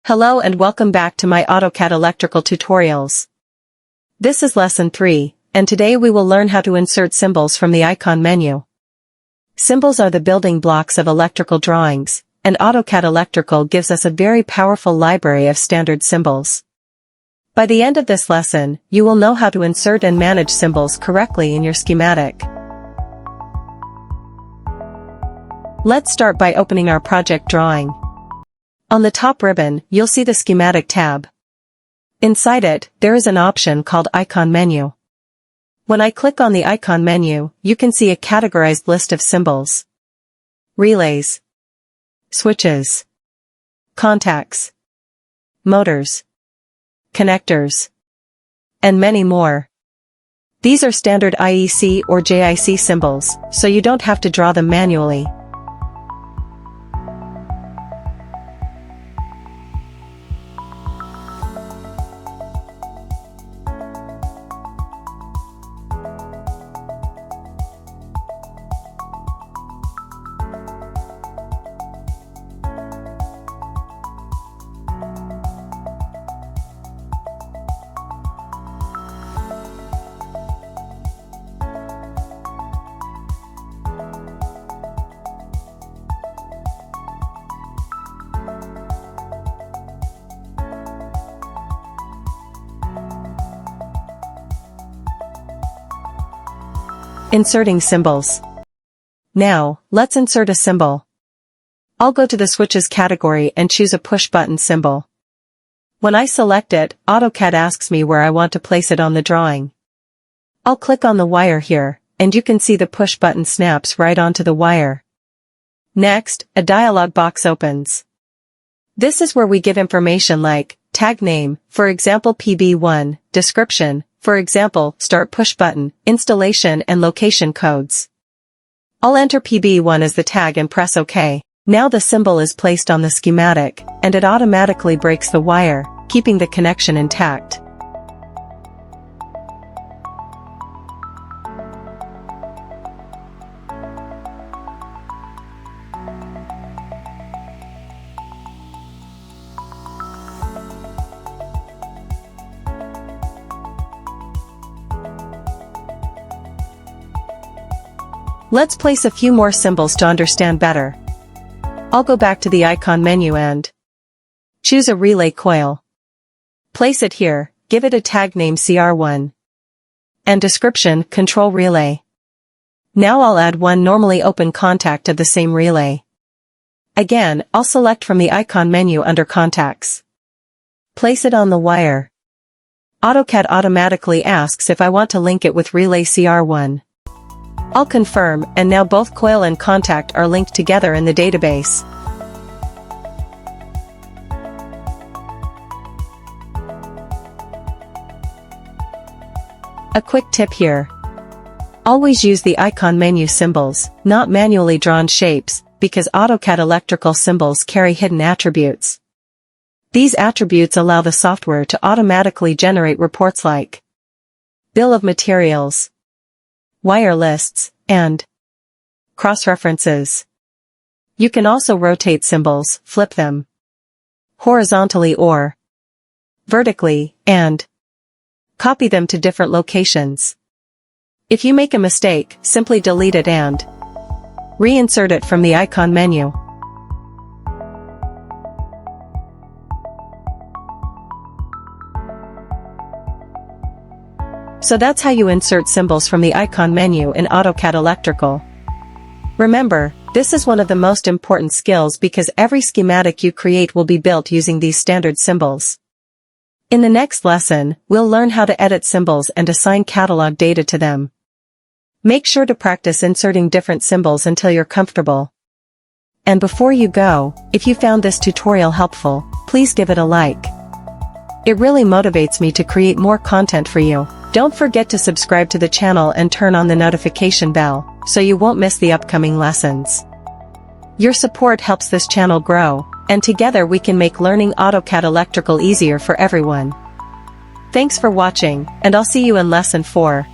Hello and welcome back to my AutoCAD Electrical Tutorials. This is Lesson 3, and today we will learn how to insert symbols from the icon menu. Symbols are the building blocks of electrical drawings, and AutoCAD Electrical gives us a very powerful library of standard symbols. By the end of this lesson, you will know how to insert and manage symbols correctly in your schematic. Let's start by opening our project drawing. On the top ribbon, you'll see the Schematic tab. Inside it, there is an option called Icon Menu. When I click on the icon menu, you can see a categorized list of symbols. Relays, switches, contacts, motors, connectors, and many more. These are standard IEC or JIC symbols, so you don't have to draw them manually. Inserting symbols. Now, let's insert a symbol. I'll go to the Switches category and choose a push-button symbol. When I select it, AutoCAD asks me where I want to place it on the drawing. I'll click on the wire here, and you can see the push-button snaps right onto the wire. Next, a dialog box opens. This is where we give information like tag name, for example PB1, description, for example, start push button, installation and location codes. I'll enter PB1 as the tag and press OK. Now the symbol is placed on the schematic, and it automatically breaks the wire, keeping the connection intact. Let's place a few more symbols to understand better. I'll go back to the icon menu and choose a relay coil. Place it here, give it a tag name CR1. And description, control relay. Now I'll add one normally open contact of the same relay. Again, I'll select from the icon menu under contacts. Place it on the wire. AutoCAD automatically asks if I want to link it with relay CR1. I'll confirm, and now both coil and contact are linked together in the database. A quick tip here. Always use the icon menu symbols, not manually drawn shapes, because AutoCAD electrical symbols carry hidden attributes. These attributes allow the software to automatically generate reports like bill of materials, wire lists, and cross-references. You can also rotate symbols, flip them horizontally or vertically, and copy them to different locations. If you make a mistake, simply delete it and reinsert it from the icon menu. So that's how you insert symbols from the icon menu in AutoCAD Electrical. Remember, this is one of the most important skills because every schematic you create will be built using these standard symbols. In the next lesson, we'll learn how to edit symbols and assign catalog data to them. Make sure to practice inserting different symbols until you're comfortable. And before you go, if you found this tutorial helpful, please give it a like. It really motivates me to create more content for you. Don't forget to subscribe to the channel and turn on the notification bell, so you won't miss the upcoming lessons. Your support helps this channel grow, and together we can make learning AutoCAD Electrical easier for everyone. Thanks for watching, and I'll see you in Lesson 4.